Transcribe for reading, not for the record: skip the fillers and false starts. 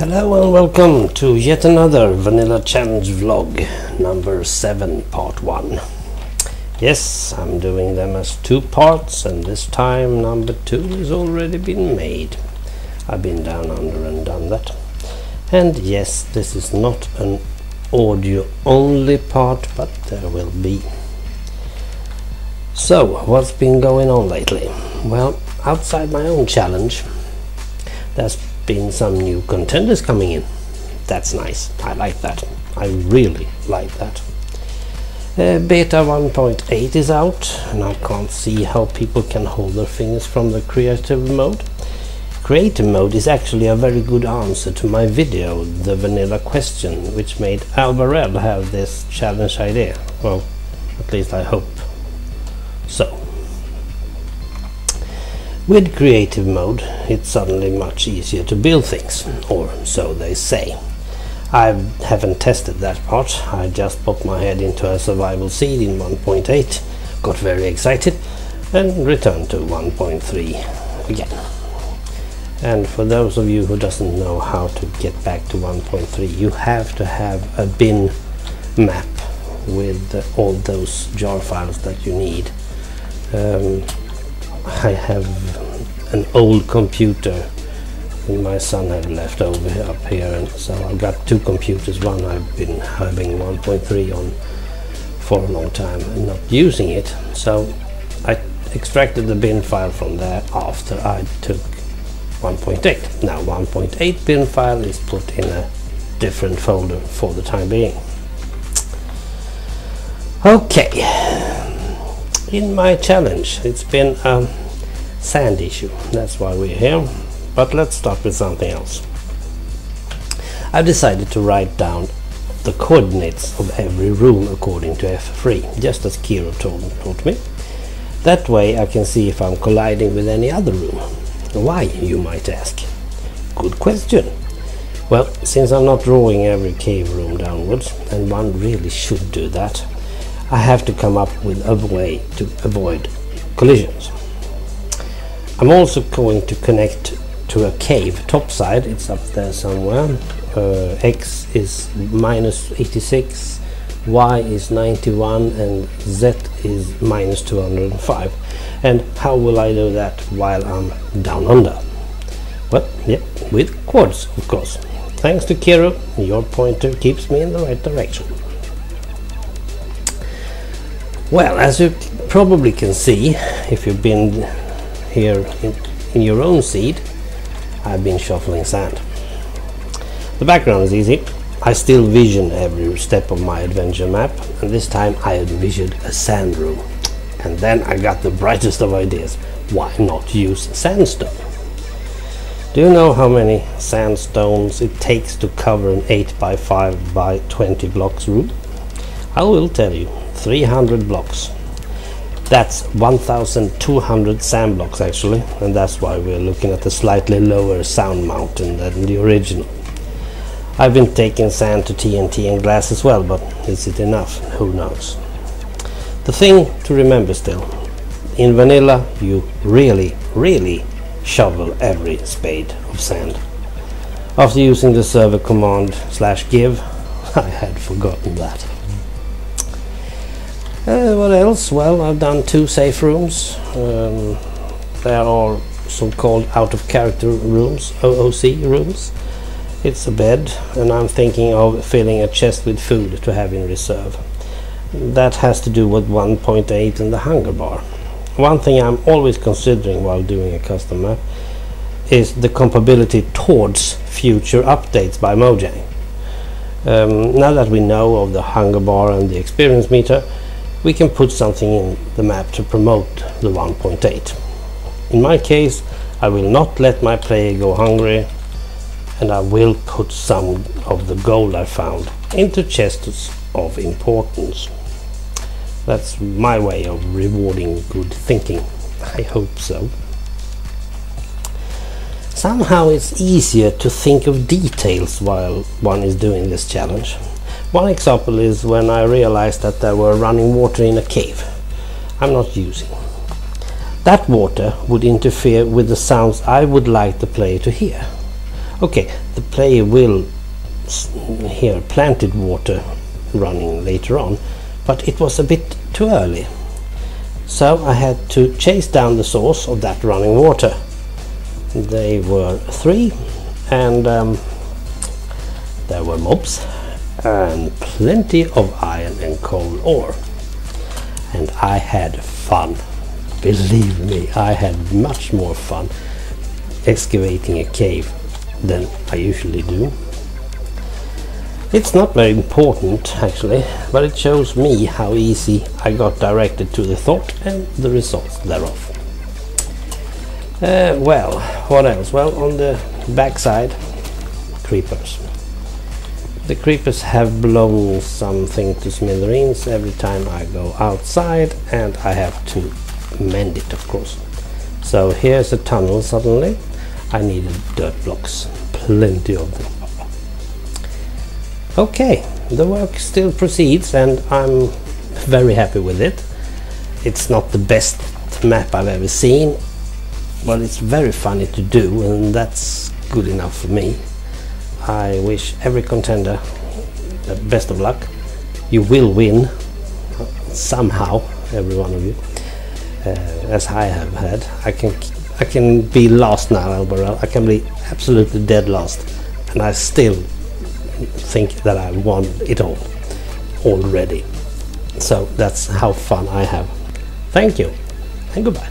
Hello and welcome to yet another Vanilla Challenge vlog, number 7, part 1. Yes, I'm doing them as 2 parts, and this time number 2 has already been made. I've been down under and done that. And yes, this is not an audio only part, but there will be. So, what's been going on lately? Well, outside my own challenge, there's been some new contenders coming in. That's nice. I like that. I really like that. Beta 1.8 is out, and I can't see how people can hold their fingers from the creative mode. Creative mode is actually a very good answer to my video, the vanilla question, which made Albarel have this challenge idea. Well, at least I hope so. With creative mode, it's suddenly much easier to build things, or so they say. I haven't tested that part. I just popped my head into a survival seed in 1.8, got very excited, and returned to 1.3 again. And for those of you who doesn't know how to get back to 1.3, you have to have a bin map with all those jar files that you need. I have an old computer and my son had left over up here, and so I've got 2 computers. One I've been having 1.3 on for a long time and not using it, so I extracted the bin file from there after I took 1.8. Now 1.8 bin file is put in a different folder for the time being. Okay. In my challenge, it's been a sand issue, that's why we're here, but let's start with something else. I've decided to write down the coordinates of every room according to F3, just as Kiro taught me. That way I can see if I'm colliding with any other room. Why, you might ask? Good question. Well, since I'm not drawing every cave room downwards, and one really should do that, I have to come up with a way to avoid collisions. I'm also going to connect to a cave topside. It's up there somewhere. X is -86, Y is 91, and Z is -205. And how will I do that while I'm down under? Well, yeah, with quads, of course. Thanks to Kiro, your pointer keeps me in the right direction. Well, as you probably can see, if you've been here in your own seed, I've been shuffling sand. The background is easy. I still vision every step of my adventure map, and this time I envisioned a sand room. And then I got the brightest of ideas. Why not use sandstone? Do you know how many sandstones it takes to cover an 8x5 by 20 blocks room? I will tell you. 300 blocks. That's 1,200 sand blocks actually, and that's why we're looking at a slightly lower sound mountain than the original. I've been taking sand to TNT and glass as well, but is it enough? Who knows? The thing to remember still, in vanilla you really shovel every spade of sand. After using the server command /give, I had forgotten that. What else? Well, I've done 2 safe rooms. There are so-called out-of-character rooms, OOC rooms. It's a bed, and I'm thinking of filling a chest with food to have in reserve. That has to do with 1.8 and the hunger bar. One thing I'm always considering while doing a custom map is the compatibility towards future updates by Mojang. Now that we know of the hunger bar and the experience meter, we can put something in the map to promote the 1.8. In my case, I will not let my player go hungry, and I will put some of the gold I found into chests of importance. That's my way of rewarding good thinking. I hope so. Somehow it's easier to think of details while one is doing this challenge. One example is when I realized that there were running water in a cave I'm not using. That water would interfere with the sounds I would like the player to hear. Okay, the player will hear planted water running later on, but it was a bit too early. So I had to chase down the source of that running water. They were 3, and there were mobs and plenty of iron and coal ore. And I had fun. Believe me, I had much more fun excavating a cave than I usually do. It's not very important actually, but it shows me how easy I got directed to the thought and the results thereof. Well, what else? Well, on the backside, creepers. The creepers have blown something to smithereens every time I go outside, and I have to mend it, of course. So here's a tunnel suddenly. I needed dirt blocks, plenty of them. Okay, the work still proceeds and I'm very happy with it. It's not the best map I've ever seen, but it's very funny to do, and that's good enough for me. I wish every contender the best of luck. You will win somehow, every one of you, as I have had. I can be lost now, Albarel. I can be absolutely dead lost, and I still think that I won it all already. So that's how fun I have. Thank you and goodbye.